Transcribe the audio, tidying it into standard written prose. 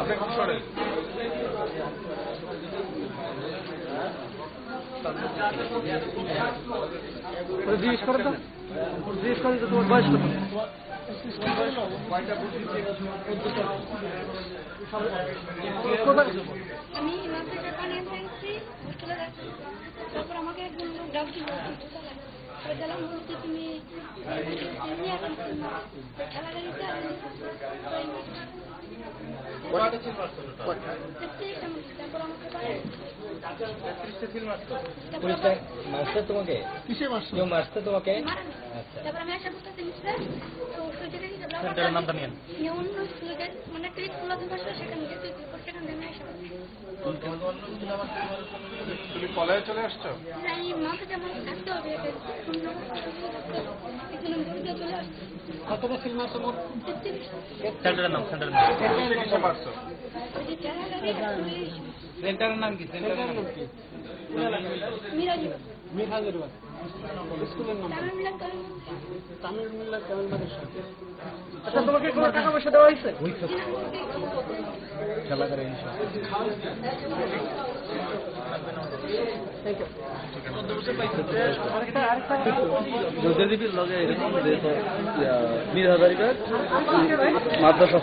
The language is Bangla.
আপনি খুব সরেন। জিজ্ঞেস করে তো, জিজ্ঞেস করে তো তোমার বয়স কত? আমি মাদ্রাসা পানি ফেলছি হোস্টেলে যাচ্ছি, তারপর আমাকে একজন লোক ডাকছিল গেলাম, বলতে তুমি খেলা গাড়িতে তারপর আমাকে মারছে তোমাকে? কিসে মারছো? কেউ মারছে তোমাকে? তারপর আমি আশা করতেছি সেন্টারের নামটা নিয়েন। অন্য স্কুলে মানে একটা স্কুল আছে পাশে, সেখানে যেতে সেখান থেকে আমি আশা করছি। তুমি কলেজে চলে আসছো? এই মাকে যেমন থাকতে হবে, চলে আসছে। কতটা ছিল না তোমার? সেন্টারের নাম, সেন্টারের নাম। কিসে পারছো? সেন্টারের নাম কি? সেন্টারের নাম কি? মিরাজের বাড়ি। স্কুলের নাম তামিল মিল্লা কেমন মাদ্রাসা। আচ্ছা, তোমাকে কোনো টাকা পয়সা দেওয়া হয়েছে? খেলা করে থ্যাংক ইউ। মির হাজারিকার মাদ্রাসা